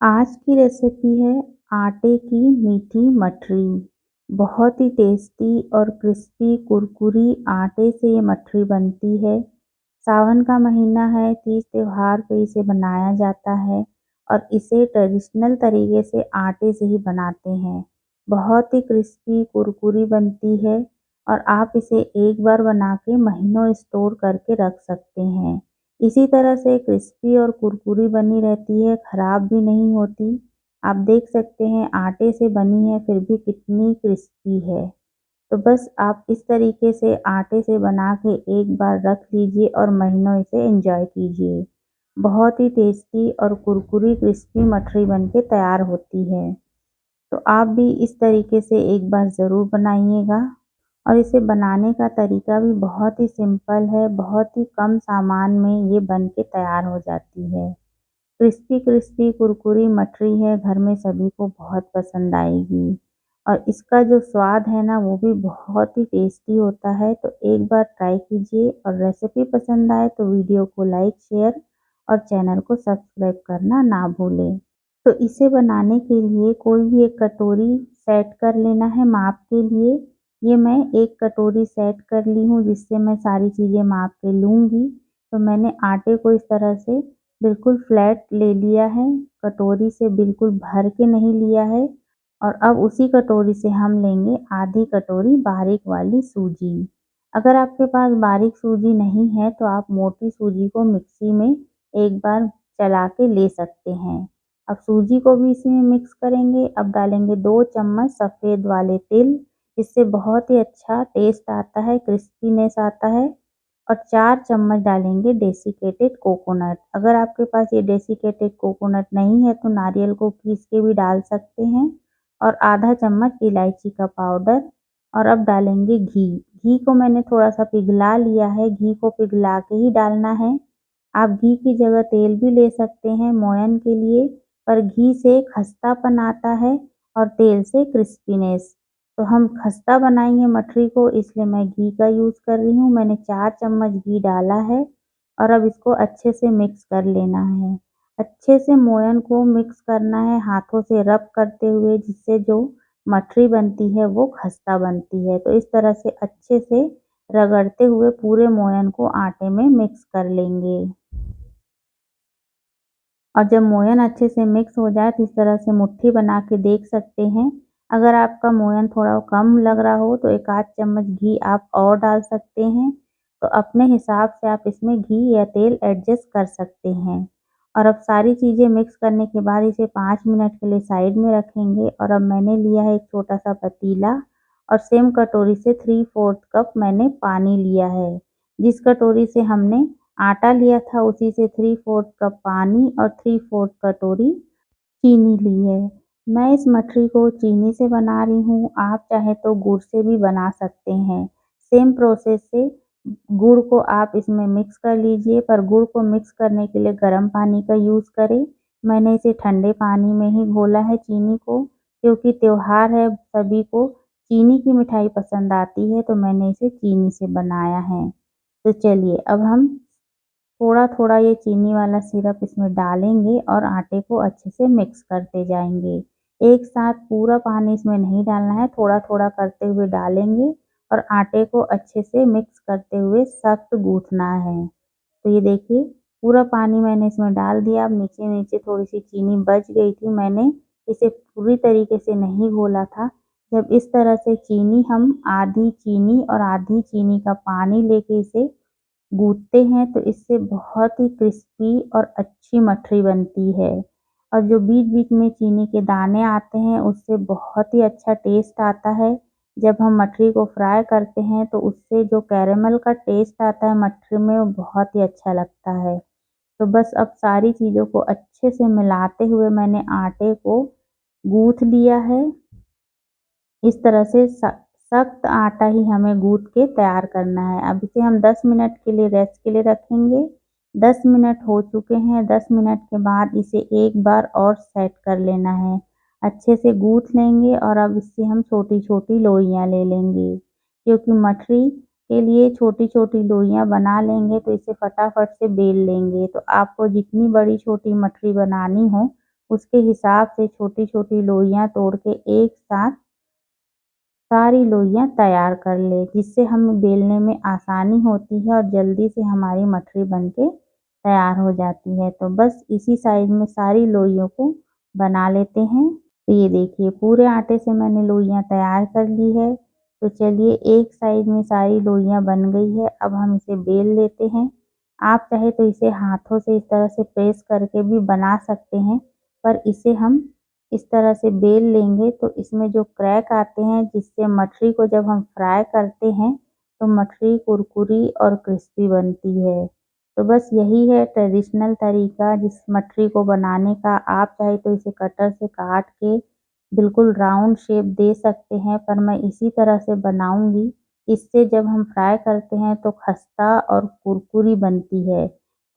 आज की रेसिपी है आटे की मीठी मठरी। बहुत ही टेस्टी और क्रिस्पी कुरकुरी आटे से ये मठरी बनती है। सावन का महीना है, तीज त्योहार पे इसे बनाया जाता है और इसे ट्रेडिशनल तरीके से आटे से ही बनाते हैं। बहुत ही क्रिस्पी कुरकुरी बनती है और आप इसे एक बार बना के महीनों स्टोर करके रख सकते हैं। इसी तरह से क्रिस्पी और कुरकुरी बनी रहती है, ख़राब भी नहीं होती। आप देख सकते हैं आटे से बनी है फिर भी कितनी क्रिस्पी है। तो बस आप इस तरीके से आटे से बना के एक बार रख लीजिए और महीनों इसे एंजॉय कीजिए। बहुत ही टेस्टी और कुरकुरी क्रिस्पी मठरी बन के तैयार होती है। तो आप भी इस तरीके से एक बार ज़रूर बनाइएगा और इसे बनाने का तरीका भी बहुत ही सिंपल है, बहुत ही कम सामान में ये बन के तैयार हो जाती है। क्रिस्पी क्रिस्पी कुरकुरी मठरी है, घर में सभी को बहुत पसंद आएगी और इसका जो स्वाद है ना वो भी बहुत ही टेस्टी होता है। तो एक बार ट्राई कीजिए और रेसिपी पसंद आए तो वीडियो को लाइक, शेयर और चैनल को सब्सक्राइब करना ना भूलें। तो इसे बनाने के लिए कोई भी एक कटोरी सेट कर लेना है माप के लिए। ये मैं एक कटोरी सेट कर ली हूँ जिससे मैं सारी चीज़ें माप के लूँगी। तो मैंने आटे को इस तरह से बिल्कुल फ्लैट ले लिया है, कटोरी से बिल्कुल भर के नहीं लिया है। और अब उसी कटोरी से हम लेंगे आधी कटोरी बारीक वाली सूजी। अगर आपके पास बारीक सूजी नहीं है तो आप मोटी सूजी को मिक्सी में एक बार चला के ले सकते हैं। अब सूजी को भी इसी में मिक्स करेंगे। अब डालेंगे 2 चम्मच सफ़ेद वाले तिल, इससे बहुत ही अच्छा टेस्ट आता है, क्रिस्पीनेस आता है। और 4 चम्मच डालेंगे डेसिकेटेड कोकोनट। अगर आपके पास ये डेसिकेटेड कोकोनट नहीं है तो नारियल को पीस के भी डाल सकते हैं। और आधा चम्मच इलायची का पाउडर। और अब डालेंगे घी। घी को मैंने थोड़ा-सा पिघला लिया है, घी को पिघला के ही डालना है। आप घी की जगह तेल भी ले सकते हैं मोयन के लिए, पर घी से खस्तापन आता है और तेल से क्रिस्पीनेस। तो हम खस्ता बनाएंगे मठरी को, इसलिए मैं घी का यूज़ कर रही हूँ। मैंने 4 चम्मच घी डाला है और अब इसको अच्छे से मिक्स कर लेना है। अच्छे से मोयन को मिक्स करना है हाथों से रब करते हुए, जिससे जो मठरी बनती है वो खस्ता बनती है। तो इस तरह से अच्छे से रगड़ते हुए पूरे मोयन को आटे में मिक्स कर लेंगे। और जब मोयन अच्छे से मिक्स हो जाए तो इस तरह से मुट्ठी बना के देख सकते हैं। अगर आपका मोयन थोड़ा कम लग रहा हो तो 1 आध चम्मच घी आप और डाल सकते हैं। तो अपने हिसाब से आप इसमें घी या तेल एडजस्ट कर सकते हैं। और अब सारी चीज़ें मिक्स करने के बाद इसे 5 मिनट के लिए साइड में रखेंगे। और अब मैंने लिया है एक छोटा-सा पतीला और सेम कटोरी से 3/4 कप मैंने पानी लिया है। जिस कटोरी से हमने आटा लिया था उसी से 3/4 कप पानी और 3/4 कटोरी चीनी ली है। मैं इस मठरी को चीनी से बना रही हूँ, आप चाहे तो गुड़ से भी बना सकते हैं। सेम प्रोसेस से गुड़ को आप इसमें मिक्स कर लीजिए, पर गुड़ को मिक्स करने के लिए गर्म पानी का यूज़ करें। मैंने इसे ठंडे पानी में ही घोला है चीनी को, क्योंकि त्योहार है, सभी को चीनी की मिठाई पसंद आती है, तो मैंने इसे चीनी से बनाया है। तो चलिए अब हम थोड़ा-थोड़ा ये चीनी वाला सिरप इसमें डालेंगे और आटे को अच्छे से मिक्स करते जाएँगे। एक साथ पूरा पानी इसमें नहीं डालना है, थोड़ा-थोड़ा करते हुए डालेंगे और आटे को अच्छे से मिक्स करते हुए सख्त गूँथना है। तो ये देखिए पूरा पानी मैंने इसमें डाल दिया। अब नीचे-नीचे थोड़ी-सी चीनी बच गई थी, मैंने इसे पूरी तरीके से नहीं घोला था। जब इस तरह से चीनी हम आधी चीनी और आधी चीनी का पानी लेके इसे गूँथते हैं तो इससे बहुत ही क्रिस्पी और अच्छी मठरी बनती है। और जो बीच-बीच में चीनी के दाने आते हैं उससे बहुत ही अच्छा टेस्ट आता है। जब हम मठरी को फ्राई करते हैं तो उससे जो कैरेमल का टेस्ट आता है मठरी में वो बहुत ही अच्छा लगता है। तो बस अब सारी चीज़ों को अच्छे से मिलाते हुए मैंने आटे को गूँथ लिया है। इस तरह से सख्त आटा ही हमें गूँथ के तैयार करना है। अब इसे हम 10 मिनट के लिए रेस्ट के लिए रखेंगे। 10 मिनट हो चुके हैं, 10 मिनट के बाद इसे एक बार और सेट कर लेना है। अच्छे से गूँथ लेंगे और अब इससे हम छोटी-छोटी लोइयाँ ले लेंगे, क्योंकि मठरी के लिए छोटी-छोटी लोइयाँ बना लेंगे तो इसे फटाफट से बेल लेंगे। तो आपको जितनी बड़ी छोटी मठरी बनानी हो, उसके हिसाब से छोटी-छोटी लोइयाँ तोड़ के एक साथ सारी लोइयाँ तैयार कर लें, जिससे हमें बेलने में आसानी होती है और जल्दी से हमारी मठरी बन के तैयार हो जाती है। तो बस इसी साइज़ में सारी लोइयों को बना लेते हैं। तो ये देखिए पूरे आटे से मैंने लोइयाँ तैयार कर ली है। तो चलिए एक साइज़ में सारी लोइयाँ बन गई है, अब हम इसे बेल लेते हैं। आप चाहे तो इसे हाथों से इस तरह से प्रेस करके भी बना सकते हैं, पर इसे हम इस तरह से बेल लेंगे तो इसमें जो क्रैक आते हैं, जिससे मठरी को जब हम फ्राई करते हैं तो मठरी कुरकुरी और क्रिस्पी बनती है। तो बस यही है ट्रेडिशनल तरीका जिस मठरी को बनाने का। आप चाहे तो इसे कटर से काट के बिल्कुल राउंड शेप दे सकते हैं, पर मैं इसी तरह से बनाऊंगी। इससे जब हम फ्राई करते हैं तो खस्ता और कुरकुरी बनती है।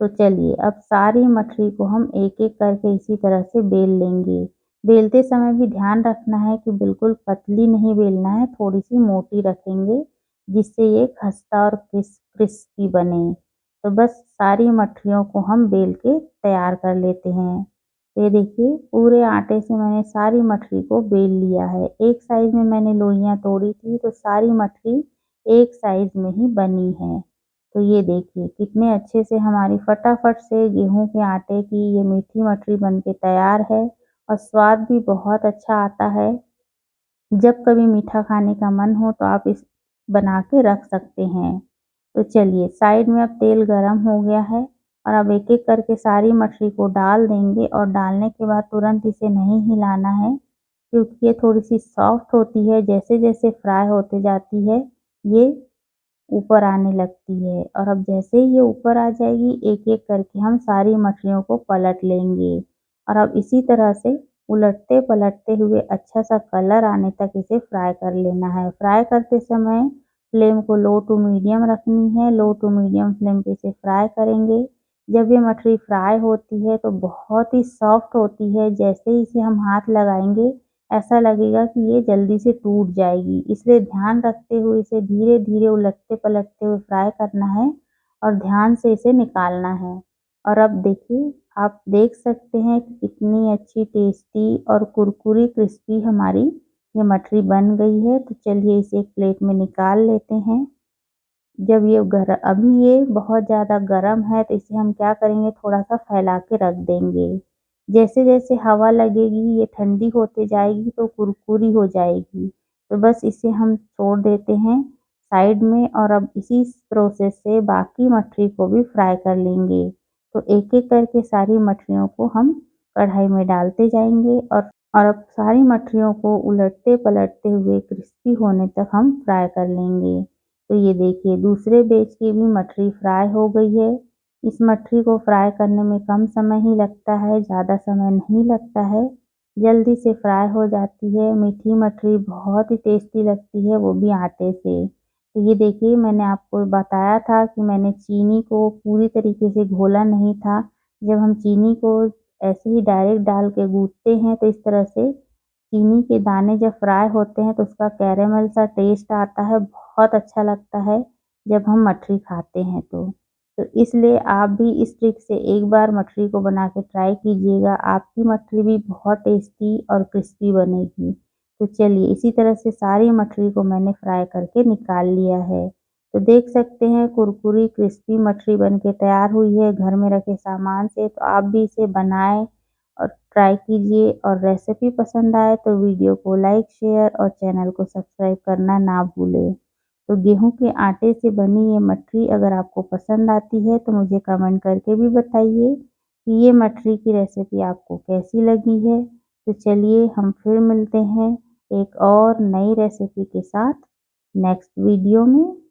तो चलिए अब सारी मठरी को हम एक-एक करके इसी तरह से बेल लेंगे। बेलते समय भी ध्यान रखना है कि बिल्कुल पतली नहीं बेलना है, थोड़ी-सी मोटी रखेंगे, जिससे ये खस्ता और क्रिस्पी बने। तो बस सारी मठरियों को हम बेल के तैयार कर लेते हैं। तो ये देखिए पूरे आटे से मैंने सारी मठरी को बेल लिया है। एक साइज़ में मैंने लोइयाँ तोड़ी थी, तो सारी मठरी एक साइज़ में ही बनी है। तो ये देखिए कितने अच्छे से हमारी फटाफट से गेहूँ के आटे की ये मीठी मठरी बन के तैयार है और स्वाद भी बहुत अच्छा आता है। जब कभी मीठा खाने का मन हो तो आप इस बना के रख सकते हैं। तो चलिए साइड में अब तेल गरम हो गया है और अब एक-एक करके सारी मछली को डाल देंगे और डालने के बाद तुरंत इसे नहीं हिलाना है, क्योंकि ये थोड़ी-सी सॉफ्ट होती है। जैसे-जैसे फ्राई होते जाती है, ये ऊपर आने लगती है और अब जैसे ही ये ऊपर आ जाएगी, एक-एक करके हम सारी मछलियों को पलट लेंगे और अब इसी तरह से उलटते-पलटते हुए अच्छा-सा कलर आने तक इसे फ्राई कर लेना है। फ्राई करते समय फ्लेम को लो टू मीडियम रखनी है। लो टू मीडियम फ्लेम पे इसे फ्राई करेंगे। जब ये मछली फ्राई होती है तो बहुत ही सॉफ्ट होती है। जैसे ही इसे हम हाथ लगाएँगे, ऐसा लगेगा कि ये जल्दी से टूट जाएगी। इसलिए ध्यान रखते हुए इसे धीरे-धीरे उलटते-पलटते हुए फ्राई करना है और ध्यान से इसे निकालना है। और अब देखिए, आप देख सकते हैं कि कितनी अच्छी टेस्टी और कुरकुरी क्रिस्पी हमारी ये मठरी बन गई है। तो चलिए इसे एक प्लेट में निकाल लेते हैं। जब ये अभी ये बहुत ज़्यादा गरम है तो इसे हम क्या करेंगे, थोड़ा-सा फैला के रख देंगे। जैसे-जैसे हवा लगेगी ये ठंडी होते जाएगी तो कुरकुरी हो जाएगी। तो बस इसे हम छोड़ देते हैं साइड में और अब इसी प्रोसेस से बाकी मठरी को भी फ्राई कर लेंगे। तो एक-एक करके सारी मठरियों को हम कढ़ाई में डालते जाएँगे और अब सारी मठरियों को उलटते-पलटते हुए क्रिस्पी होने तक हम फ्राई कर लेंगे। तो ये देखिए दूसरे बैच की भी मठरी फ्राई हो गई है। इस मठरी को फ्राई करने में कम समय ही लगता है, ज़्यादा समय नहीं लगता है। जल्दी से फ्राई हो जाती है। मीठी मठरी बहुत ही टेस्टी लगती है, वो भी आटे से। तो ये देखिए मैंने आपको बताया था कि मैंने चीनी को पूरी तरीके से घोला नहीं था। जब हम चीनी को ऐसे ही डायरेक्ट डाल के गूँथते हैं तो इस तरह से चीनी के दाने जब फ्राई होते हैं तो उसका कैरेमल सा टेस्ट आता है, बहुत अच्छा लगता है जब हम मठरी खाते हैं तो। तो इसलिए आप भी इस ट्रिक से एक बार मठरी को बना के ट्राई कीजिएगा, आपकी मठरी भी बहुत टेस्टी और क्रिस्पी बनेगी। तो चलिए इसी तरह से सारी मठरी को मैंने फ्राई करके निकाल लिया है। तो देख सकते हैं कुरकुरी क्रिस्पी मठरी बन के तैयार हुई है घर में रखे सामान से। तो आप भी इसे बनाएँ और ट्राई कीजिए और रेसिपी पसंद आए तो वीडियो को लाइक, शेयर और चैनल को सब्सक्राइब करना ना भूलें। तो गेहूँ के आटे से बनी ये मठरी अगर आपको पसंद आती है तो मुझे कमेंट करके भी बताइए कि ये मठरी की रेसिपी आपको कैसी लगी है। तो चलिए हम फिर मिलते हैं एक और नई रेसिपी के साथ नेक्स्ट वीडियो में।